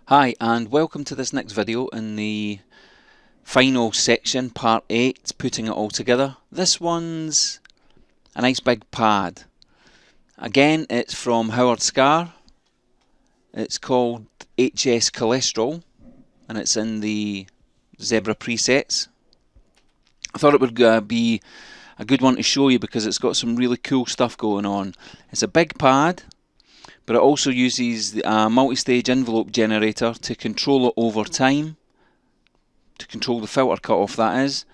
Hi, and welcome to this next video in the final section, part 8, putting it all together. This one's a nice big pad. Again, it's from Howard Scar. It's called HS Cholestrol, and it's in the Zebra presets. I thought it would be a good one to show you because it's got some really cool stuff going on. It's a big pad, but it also uses a multi-stage envelope generator to control it over time, to control the filter cutoff, that is.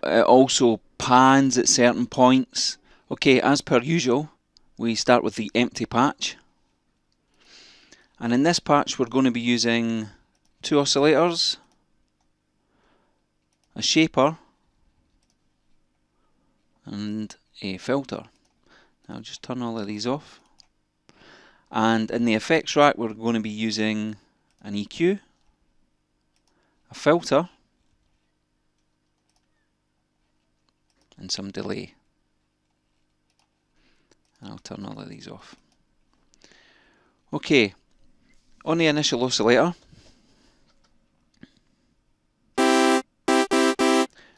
It also pans at certain points. Okay, as per usual, we start with the empty patch. And in this patch we're going to be using 2 oscillators, a shaper, and a filter. I'll just turn all of these off. And in the effects rack we're going to be using an EQ, a filter, and some delay. And I'll turn all of these off. Okay, on the initial oscillator,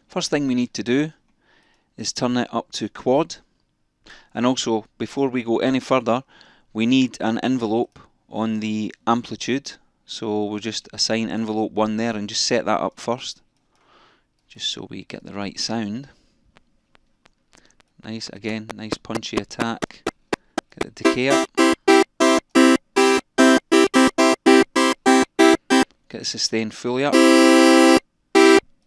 first thing we need to do is turn it up to quad. And also, before we go any further, we need an envelope on the amplitude, so we'll just assign envelope 1 there and just set that up first, just so we get the right sound. Nice, again, nice punchy attack. Get the decay up. Get the sustain fully up.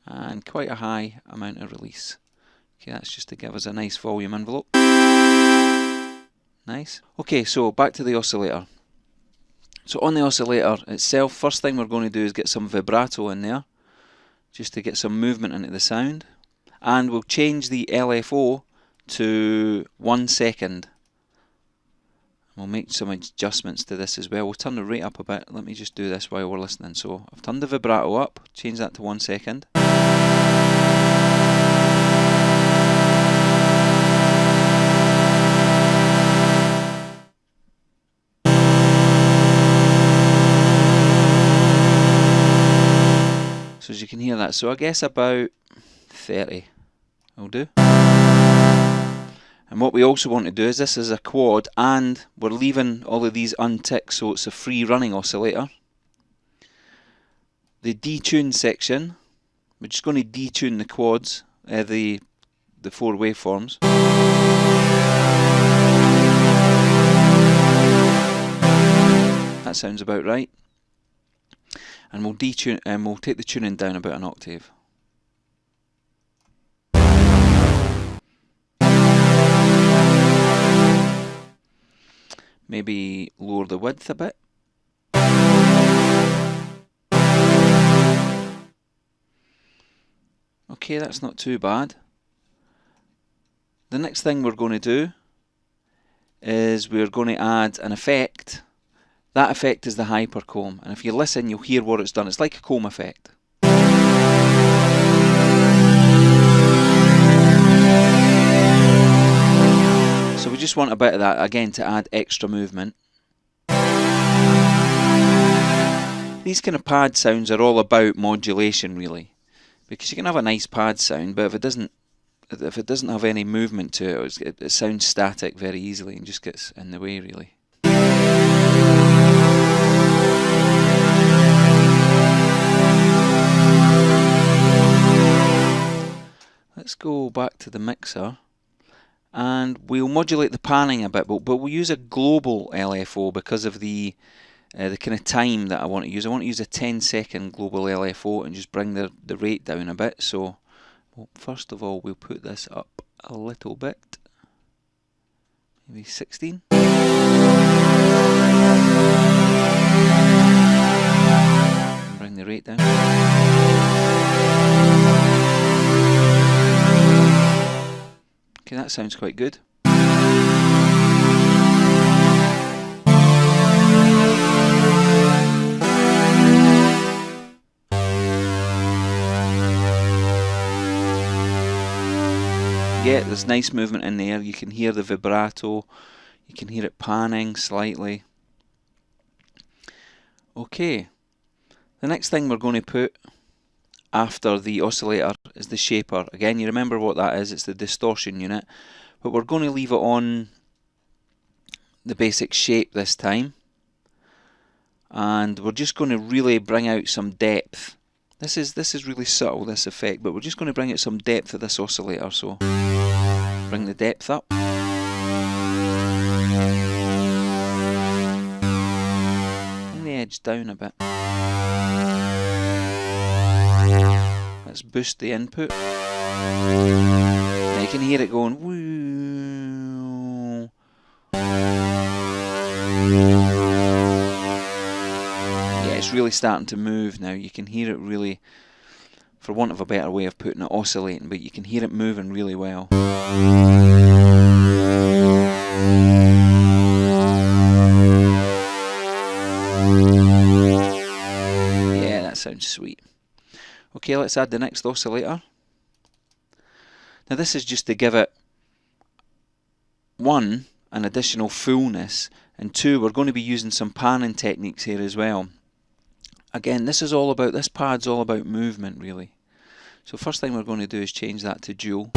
And quite a high amount of release. Okay, that's just to give us a nice volume envelope. Nice. Okay, so back to the oscillator. So on the oscillator itself, first thing we're going to do is get some vibrato in there, just to get some movement into the sound. And we'll change the LFO to 1 second. We'll make some adjustments to this as well. We'll turn the rate up a bit. Let me just do this while we're listening. So I've turned the vibrato up, change that to 1 second. So as you can hear that, so I guess about 30 will do. And what we also want to do is, this is a quad and we're leaving all of these unticked, so it's a free running oscillator. The detune section, we're just going to detune the quads, the 4 waveforms. That sounds about right. And we'll detune, and we'll take the tuning down about an octave. Maybe lower the width a bit. Okay, that's not too bad. The next thing we're going to do is we're going to add an effect. That effect is the hypercomb, and if you listen you'll hear what it's done. It's like a comb effect. So we just want a bit of that, again, to add extra movement. These kind of pad sounds are all about modulation, really, because you can have a nice pad sound, but if it doesn't have any movement to it, it sounds static very easily and just gets in the way, really. Let's go back to the mixer and we'll modulate the panning a bit, but we'll use a global LFO because of the kind of time that I want to use. I want to use a 10-second global LFO and just bring the rate down a bit. So first of all we'll put this up a little bit, maybe 16. And bring the rate down. Okay, that sounds quite good. Yeah, there's nice movement in there. You can hear the vibrato, you can hear it panning slightly. Okay, The next thing we're going to put after the oscillator is the shaper. Again, you remember what that is, it's the distortion unit, but we're going to leave it on the basic shape this time, and we're just going to really bring out some depth. This is really subtle, this effect, but we're just going to bring out some depth of this oscillator. So bring the depth up. Bring the edge down a bit. Let's boost the input. Now you can hear it going woo. Yeah, it's really starting to move now. You can hear it really, for want of a better way of putting it, oscillating, but you can hear it moving really well. Yeah, that sounds sweet. Okay, let's add the next oscillator. Now this is just to give it, one, an additional fullness, and two, we're going to be using some panning techniques here as well. Again, this pad's all about movement really. So first thing we're going to do is change that to dual.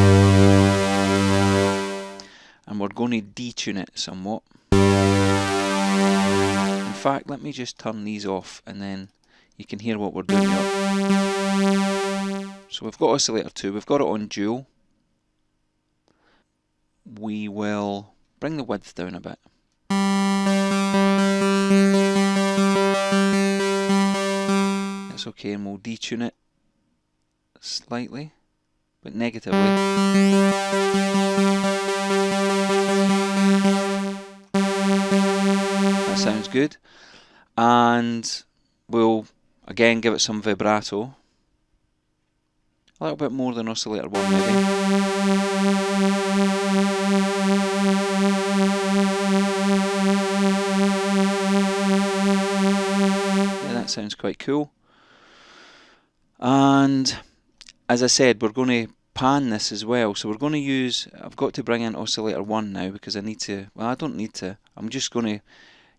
And we're going to detune it somewhat. In fact, let me just turn these off and then you can hear what we're doing here. So we've got oscillator 2, we've got it on dual. We will bring the width down a bit. That's okay, and we'll detune it slightly, but negatively. That sounds good. And we'll again give it some vibrato. A little bit more than oscillator 1 maybe. Yeah, that sounds quite cool. And as I said, we're going to pan this as well. So we're going to use, I've got to bring in oscillator 1 now because I need to, well, I don't need to. I'm just going to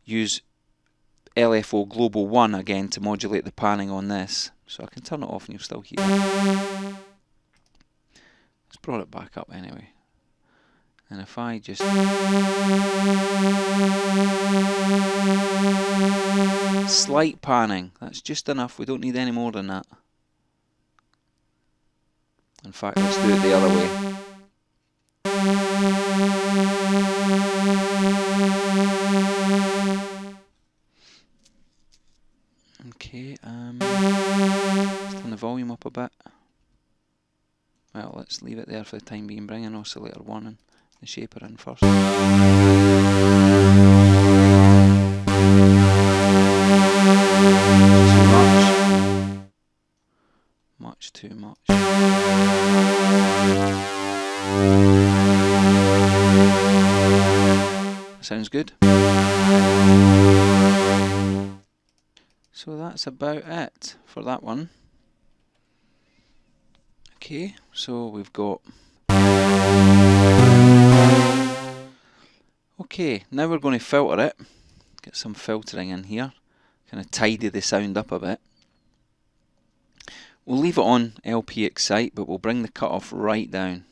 use LFO Global 1 again to modulate the panning on this. So I can turn it off and you'll still hear it. Let's brought it back up anyway. And if I just slight panning, that's just enough. We don't need any more than that. In fact, let's do it the other way. Okay, let's turn the volume up a bit. Well, let's leave it there for the time being. Bring in oscillator 1 and the shaper in first. Too much. Much too much. Sounds good. So that's about it for that one. Okay, so we've got... Okay, now we're going to filter it. Get some filtering in here. Kind of tidy the sound up a bit. We'll leave it on LP Excite, but we'll bring the cutoff right down.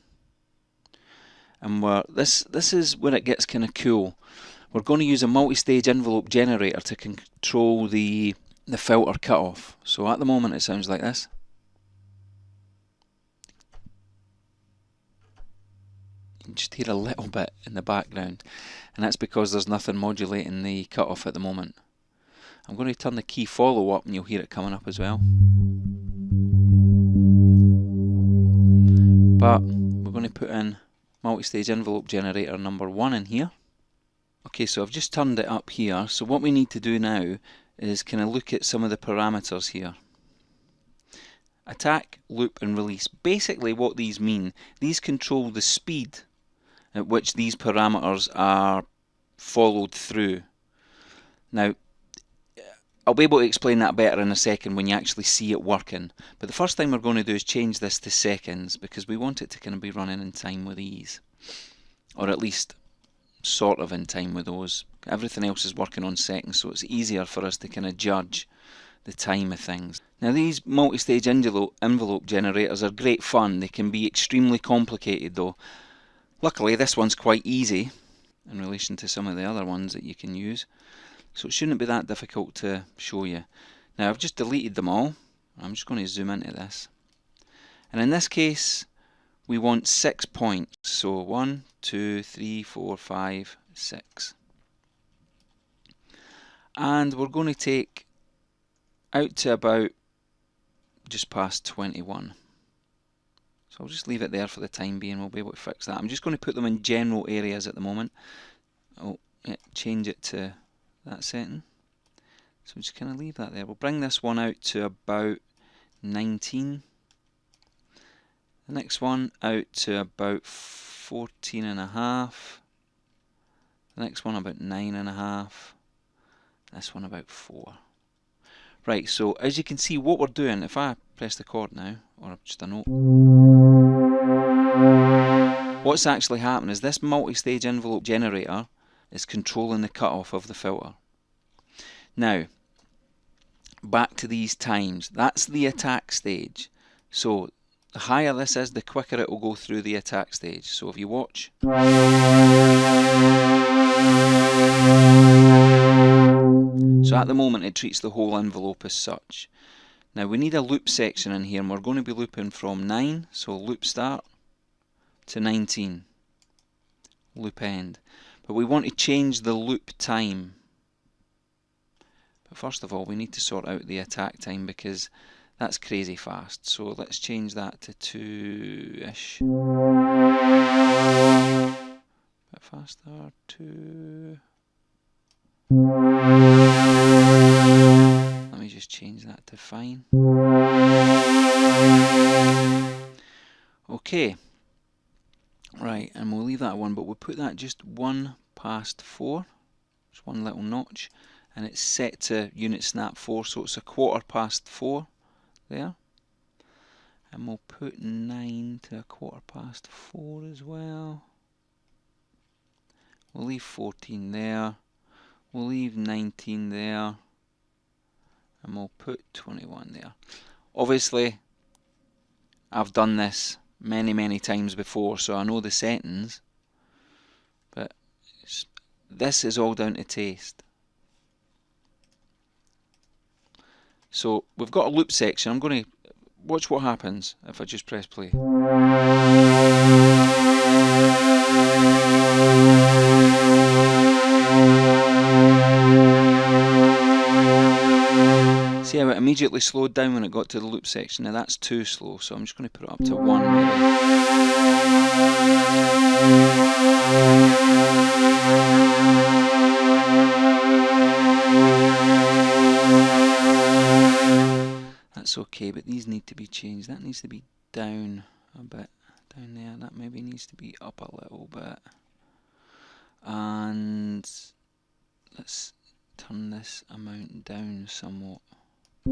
And this is where it gets kind of cool. We're going to use a multi-stage envelope generator to control the filter cutoff. So at the moment it sounds like this. You can just hear a little bit in the background, and that's because there's nothing modulating the cutoff at the moment. I'm going to turn the key follow up and you'll hear it coming up as well. But we're going to put in multi-stage envelope generator number 1 in here. Okay, so I've just turned it up here. So what we need to do now is kind of look at some of the parameters here. Attack, loop and release. Basically what these mean, these control the speed at which these parameters are followed through. Now, I'll be able to explain that better in a second when you actually see it working. But the first thing we're going to do is change this to seconds because we want it to kind of be running in time with these. Or at least sort of in time with those. Everything else is working on seconds, so it's easier for us to kind of judge the time of things. Now these multi-stage envelope generators are great fun. They can be extremely complicated though. Luckily this one's quite easy in relation to some of the other ones that you can use, so it shouldn't be that difficult to show you. Now I've just deleted them all. I'm just going to zoom into this, and in this case we want 6 points, so 1, 2, 3, 4, 5, 6, and we're going to take out to about just past 21. So I'll just leave it there for the time being. We'll be able to fix that. I'm just going to put them in general areas at the moment. Oh, yeah, change it to that setting. So just kind of leave that there. We'll bring this one out to about 19. The next one out to about 14.5. The next one about 9.5. This one about 4. Right, so as you can see, what we're doing, if I press the chord now, or just a note, what's actually happening is this multi-stage envelope generator is controlling the cutoff of the filter. Now, back to these times, that's the attack stage. So the higher this is, the quicker it will go through the attack stage. So if you watch, so at the moment it treats the whole envelope as such. Now we need a loop section in here, and we're going to be looping from 9, so loop start, to 19, loop end. But we want to change the loop time. But first of all we need to sort out the attack time because that's crazy fast. So let's change that to 2-ish. Bit faster, 2. Let me just change that to fine. Okay. Right, and we'll leave that one, but we'll put that just 1 past 4. Just one little notch. And it's set to unit snap 4, so it's a 1/4 past 4 there. And we'll put 9 to a 1/4 past 4 as well. We'll leave 14 there. We'll leave 19 there. And we'll put 21 there. Obviously, I've done this many times before, so I know the settings, but this is all down to taste. So we've got a loop section. I'm going to watch what happens if I just press play. See how it immediately slowed down when it got to the loop section? Now that's too slow, so I'm just going to put it up to 1 maybe. That's okay, but these need to be changed. That needs to be down a bit, down there. That maybe needs to be up a little bit. And let's turn this amount down somewhat. So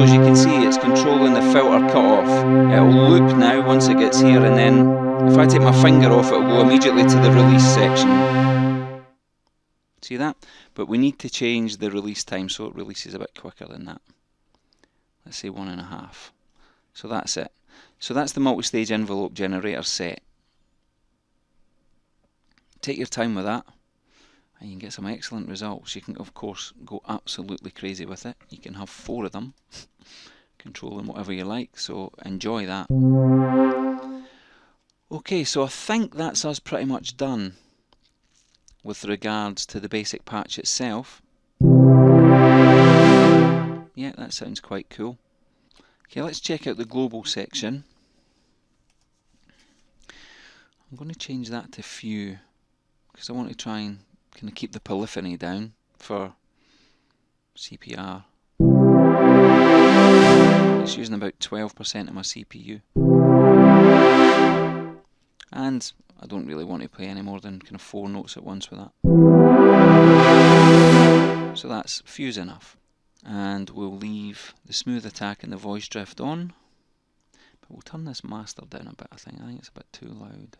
as you can see, it's controlling the filter cutoff. It'll loop now once it gets here, and then if I take my finger off, it will go immediately to the release section. See that? But we need to change the release time so it releases a bit quicker than that. Let's say 1.5. So that's it. So that's the multi-stage envelope generator set. Take your time with that, and you can get some excellent results. You can, of course, go absolutely crazy with it. You can have 4 of them, control them whatever you like, so enjoy that. Okay, so I think that's us pretty much done with regards to the basic patch itself. Yeah, that sounds quite cool. Okay, let's check out the global section. I'm going to change that to few because I want to try and kind of keep the polyphony down for CPR. It's using about 12% of my CPU. And I don't really want to play any more than kind of 4 notes at once with that. So that's fuse enough. And we'll leave the smooth attack and the voice drift on. But we'll turn this master down a bit, I think. I think it's a bit too loud.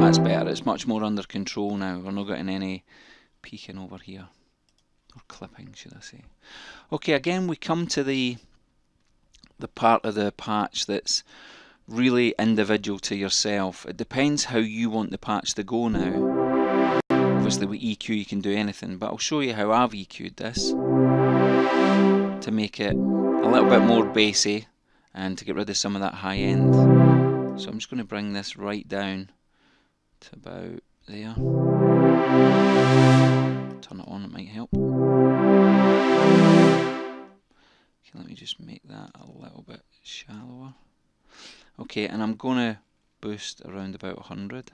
That's better, it's much more under control now. We're not getting any peaking over here. Or clipping, should I say. Okay, again we come to the part of the patch that's really individual to yourself. It depends how you want the patch to go now. Obviously with EQ you can do anything, but I'll show you how I've EQ'd this to make it a little bit more bassy and to get rid of some of that high end. So I'm just going to bring this right down to about there. Turn it on, it might help. Okay, let me just make that a little bit shallower. Okay, and I'm going to boost around about 100.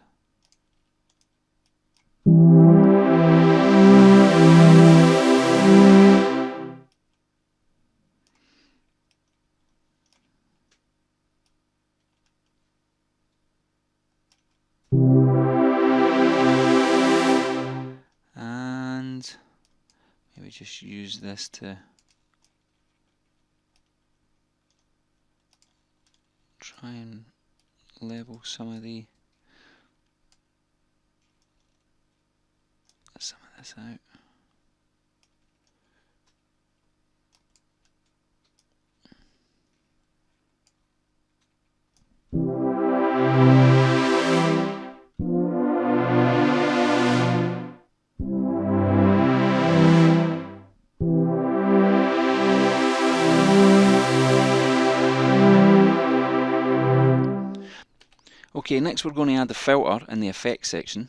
And maybe just use this to try and level some of this out. Okay, next we're going to add the filter in the effects section.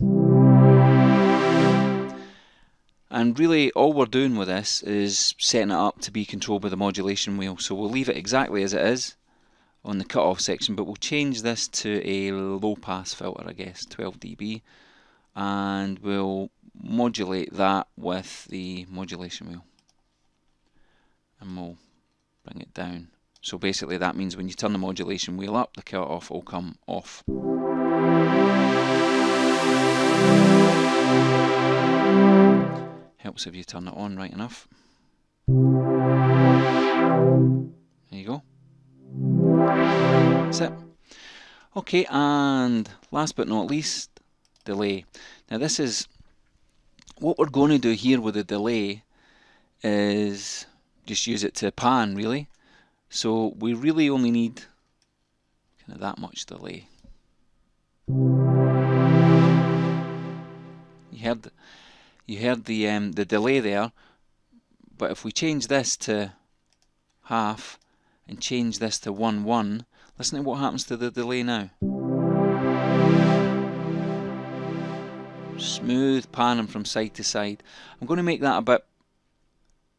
And really all we're doing with this is setting it up to be controlled by the modulation wheel. So we'll leave it exactly as it is on the cutoff section, but we'll change this to a low pass filter, I guess, 12 dB, and we'll modulate that with the modulation wheel. And we'll bring it down. So basically that means when you turn the modulation wheel up, the cutoff will come off. Helps if you turn it on right enough. There you go. That's it. Okay, and last but not least, delay. Now this is, what we're going to do here with the delay is just use it to pan really. So we really only need kind of that much delay. You heard the delay there, but if we change this to half and change this to 1/1, listen to what happens to the delay now. Smooth panning from side to side. I'm going to make that a bit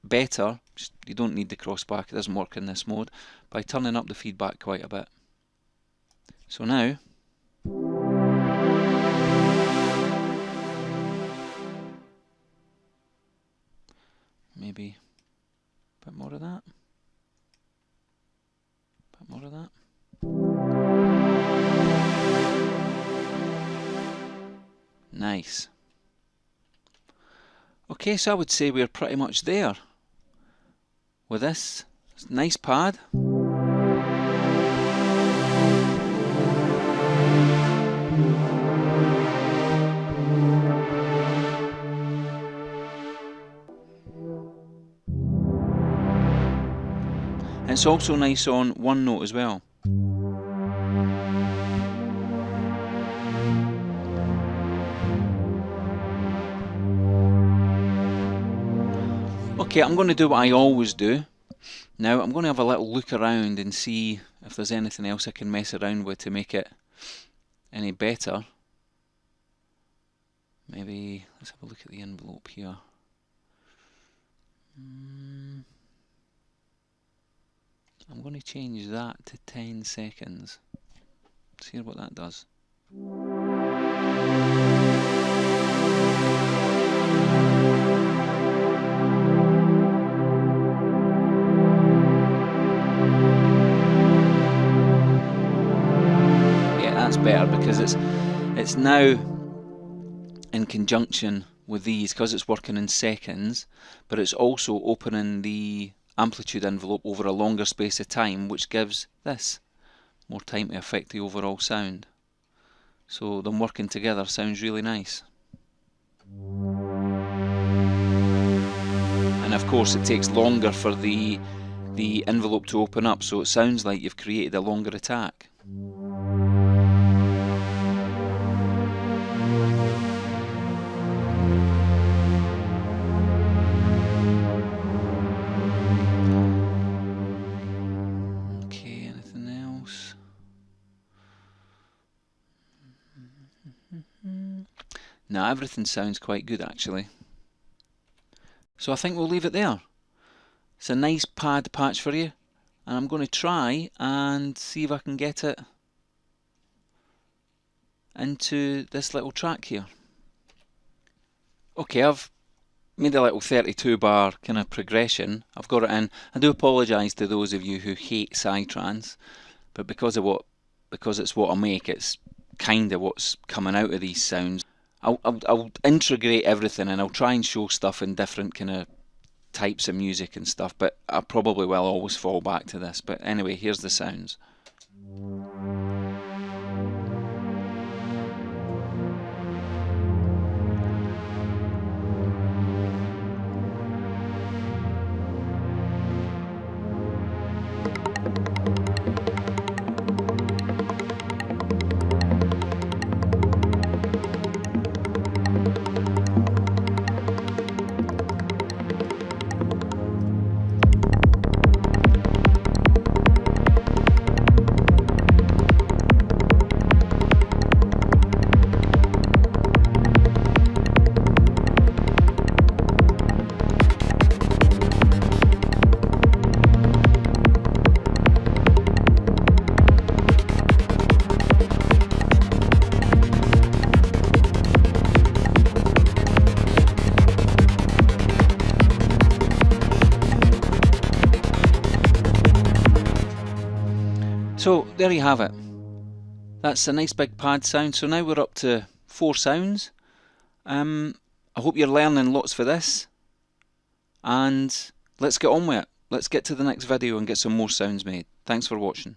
better. You don't need the crossback, it doesn't work in this mode, by turning up the feedback quite a bit. So now maybe a bit more of that, a bit more of that. Nice. Okay, so I would say we're pretty much there with this nice pad. It's also nice on one note as well. Okay, I'm going to do what I always do. Now I'm going to have a little look around and see if there's anything else I can mess around with to make it any better. Maybe, let's have a look at the envelope here. I'm going to change that to 10 seconds. See what that does. better because it's now in conjunction with these, because it's working in seconds, but it's also opening the amplitude envelope over a longer space of time, which gives this more time to affect the overall sound. So them working together sounds really nice. And of course it takes longer for the envelope to open up, so it sounds like you've created a longer attack. Okay, anything else? No, everything sounds quite good actually. So I think we'll leave it there. It's a nice pad patch for you, and I'm going to try and see if I can get it into this little track here. Okay, I've made a little 32 bar kind of progression. I've got it in. I do apologise to those of you who hate psytrance, but because it's what I make, it's kind of what's coming out of these sounds. I'll integrate everything, and I'll try and show stuff in different kind of types of music and stuff, but I probably will always fall back to this. But anyway, here's the sounds. So there you have it. That's a nice big pad sound. So now we're up to 4 sounds. I hope you're learning lots for this, and let's get on with it. Let's get to the next video and get some more sounds made. Thanks for watching.